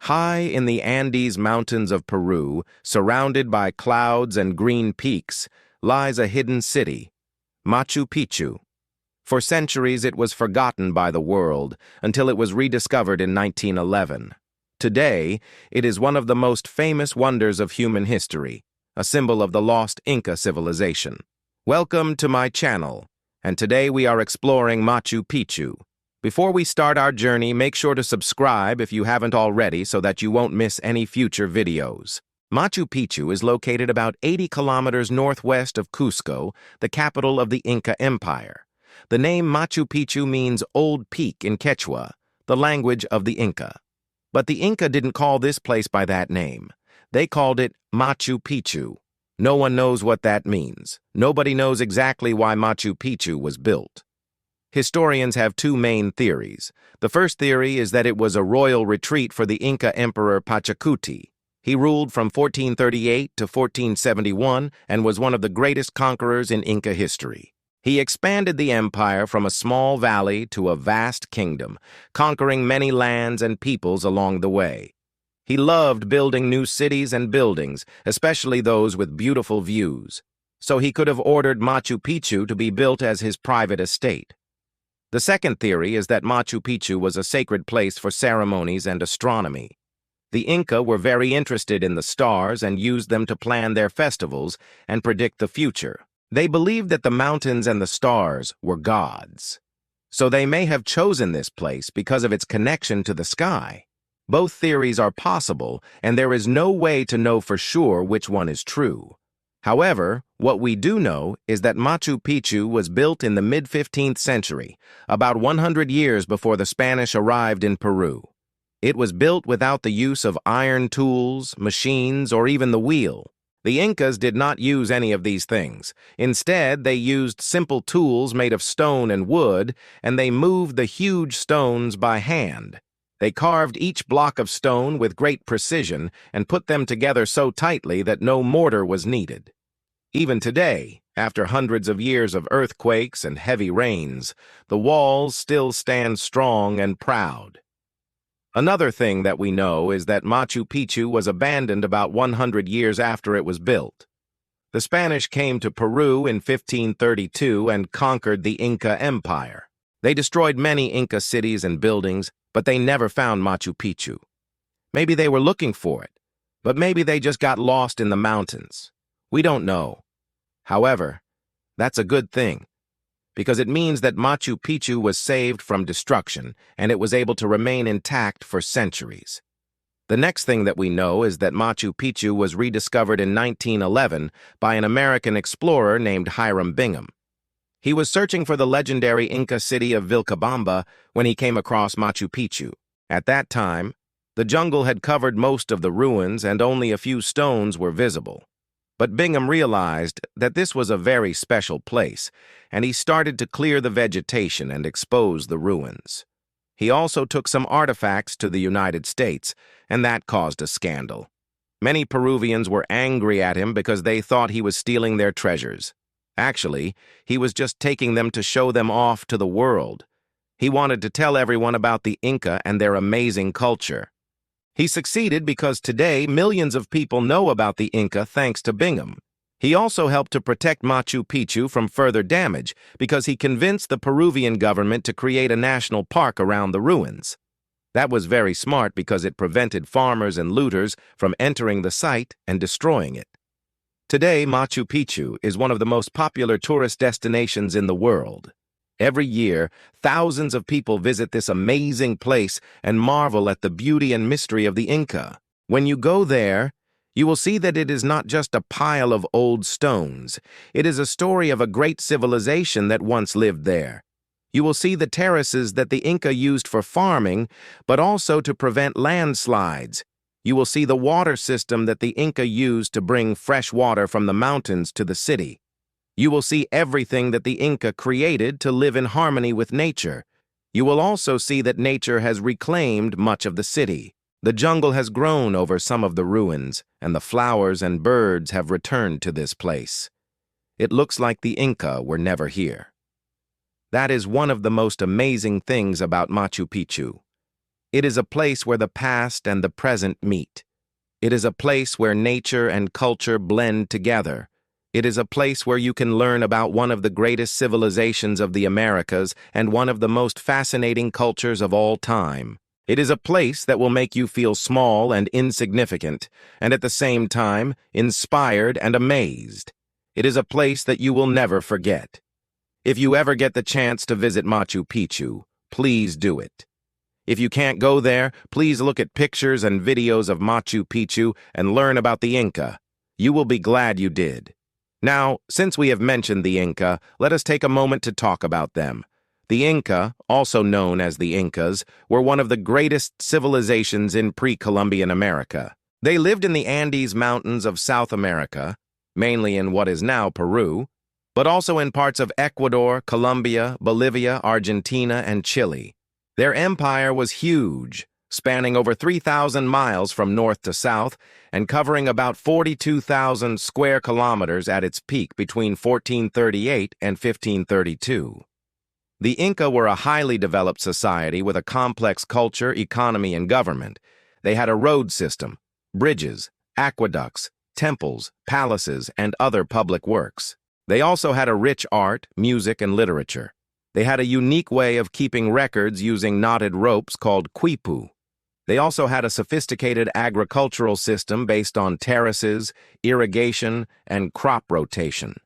High in the Andes Mountains of Peru, surrounded by clouds and green peaks, lies a hidden city, Machu Picchu. For centuries it was forgotten by the world until it was rediscovered in 1911. Today, it is one of the most famous wonders of human history, a symbol of the lost Inca civilization. Welcome to my channel, and today we are exploring Machu Picchu. Before we start our journey, make sure to subscribe if you haven't already so that you won't miss any future videos. Machu Picchu is located about 80 kilometers northwest of Cusco, the capital of the Inca Empire. The name Machu Picchu means Old Peak in Quechua, the language of the Inca. But the Inca didn't call this place by that name. They called it Machu Picchu. No one knows what that means. Nobody knows exactly why Machu Picchu was built. Historians have two main theories. The first theory is that it was a royal retreat for the Inca Emperor Pachacuti. He ruled from 1438 to 1471 and was one of the greatest conquerors in Inca history. He expanded the empire from a small valley to a vast kingdom, conquering many lands and peoples along the way. He loved building new cities and buildings, especially those with beautiful views. So he could have ordered Machu Picchu to be built as his private estate. The second theory is that Machu Picchu was a sacred place for ceremonies and astronomy. The Inca were very interested in the stars and used them to plan their festivals and predict the future. They believed that the mountains and the stars were gods. So they may have chosen this place because of its connection to the sky. Both theories are possible, and there is no way to know for sure which one is true. However, what we do know is that Machu Picchu was built in the mid-15th century, about 100 years before the Spanish arrived in Peru. It was built without the use of iron tools, machines, or even the wheel. The Incas did not use any of these things. Instead, they used simple tools made of stone and wood, and they moved the huge stones by hand. They carved each block of stone with great precision and put them together so tightly that no mortar was needed. Even today, after hundreds of years of earthquakes and heavy rains, the walls still stand strong and proud. Another thing that we know is that Machu Picchu was abandoned about 100 years after it was built. The Spanish came to Peru in 1532 and conquered the Inca Empire. They destroyed many Inca cities and buildings, but they never found Machu Picchu. Maybe they were looking for it, but maybe they just got lost in the mountains. We don't know. However, that's a good thing, because it means that Machu Picchu was saved from destruction, and it was able to remain intact for centuries. The next thing that we know is that Machu Picchu was rediscovered in 1911 by an American explorer named Hiram Bingham. He was searching for the legendary Inca city of Vilcabamba when he came across Machu Picchu. At that time, the jungle had covered most of the ruins and only a few stones were visible. But Bingham realized that this was a very special place, and he started to clear the vegetation and expose the ruins. He also took some artifacts to the United States, and that caused a scandal. Many Peruvians were angry at him because they thought he was stealing their treasures. Actually, he was just taking them to show them off to the world. He wanted to tell everyone about the Inca and their amazing culture. He succeeded because today millions of people know about the Inca thanks to Bingham. He also helped to protect Machu Picchu from further damage because he convinced the Peruvian government to create a national park around the ruins. That was very smart because it prevented farmers and looters from entering the site and destroying it. Today, Machu Picchu is one of the most popular tourist destinations in the world. Every year, thousands of people visit this amazing place and marvel at the beauty and mystery of the Inca. When you go there, you will see that it is not just a pile of old stones. It is a story of a great civilization that once lived there. You will see the terraces that the Inca used for farming, but also to prevent landslides. You will see the water system that the Inca used to bring fresh water from the mountains to the city. You will see everything that the Inca created to live in harmony with nature. You will also see that nature has reclaimed much of the city. The jungle has grown over some of the ruins, and the flowers and birds have returned to this place. It looks like the Inca were never here. That is one of the most amazing things about Machu Picchu. It is a place where the past and the present meet. It is a place where nature and culture blend together. It is a place where you can learn about one of the greatest civilizations of the Americas and one of the most fascinating cultures of all time. It is a place that will make you feel small and insignificant, and at the same time, inspired and amazed. It is a place that you will never forget. If you ever get the chance to visit Machu Picchu, please do it. If you can't go there, please look at pictures and videos of Machu Picchu and learn about the Inca. You will be glad you did. Now, since we have mentioned the Inca, let us take a moment to talk about them. The Inca, also known as the Incas, were one of the greatest civilizations in pre-Columbian America. They lived in the Andes Mountains of South America, mainly in what is now Peru, but also in parts of Ecuador, Colombia, Bolivia, Argentina, and Chile. Their empire was huge, spanning over 3,000 miles from north to south and covering about 42,000 square kilometers at its peak between 1438 and 1532. The Inca were a highly developed society with a complex culture, economy, and government. They had a road system, bridges, aqueducts, temples, palaces, and other public works. They also had a rich art, music, and literature. They had a unique way of keeping records using knotted ropes called quipu. They also had a sophisticated agricultural system based on terraces, irrigation, and crop rotation.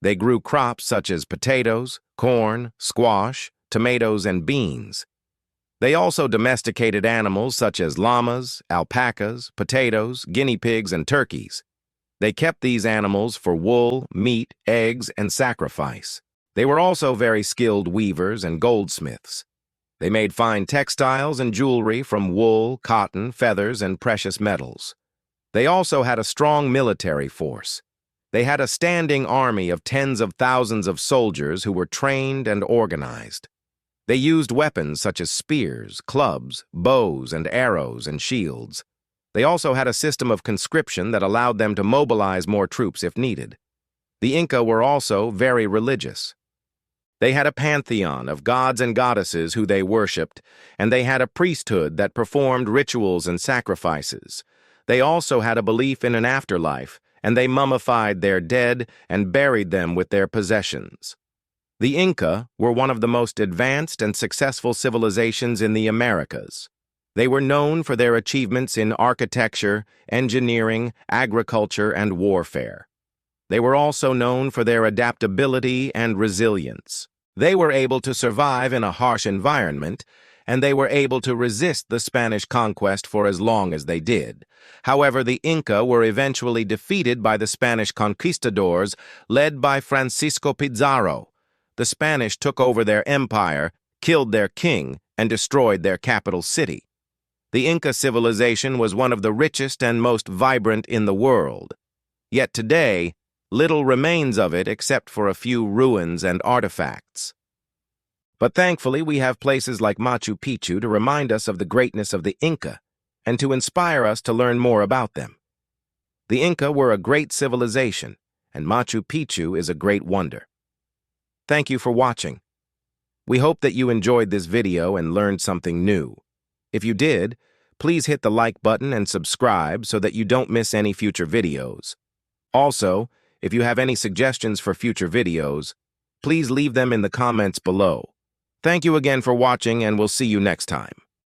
They grew crops such as potatoes, corn, squash, tomatoes, and beans. They also domesticated animals such as llamas, alpacas, potatoes, guinea pigs, and turkeys. They kept these animals for wool, meat, eggs, and sacrifice. They were also very skilled weavers and goldsmiths. They made fine textiles and jewelry from wool, cotton, feathers, and precious metals. They also had a strong military force. They had a standing army of tens of thousands of soldiers who were trained and organized. They used weapons such as spears, clubs, bows, and arrows, and shields. They also had a system of conscription that allowed them to mobilize more troops if needed. The Inca were also very religious. They had a pantheon of gods and goddesses who they worshipped, and they had a priesthood that performed rituals and sacrifices. They also had a belief in an afterlife, and they mummified their dead and buried them with their possessions. The Inca were one of the most advanced and successful civilizations in the Americas. They were known for their achievements in architecture, engineering, agriculture, and warfare. They were also known for their adaptability and resilience. They were able to survive in a harsh environment, and they were able to resist the Spanish conquest for as long as they did. However, the Inca were eventually defeated by the Spanish conquistadors led by Francisco Pizarro. The Spanish took over their empire, killed their king, and destroyed their capital city. The Inca civilization was one of the richest and most vibrant in the world. Yet today, little remains of it except for a few ruins and artifacts. But thankfully, we have places like Machu Picchu to remind us of the greatness of the Inca and to inspire us to learn more about them. The Inca were a great civilization, and Machu Picchu is a great wonder. Thank you for watching. We hope that you enjoyed this video and learned something new. If you did, please hit the like button and subscribe so that you don't miss any future videos. Also, if you have any suggestions for future videos, please leave them in the comments below. Thank you again for watching, and we'll see you next time.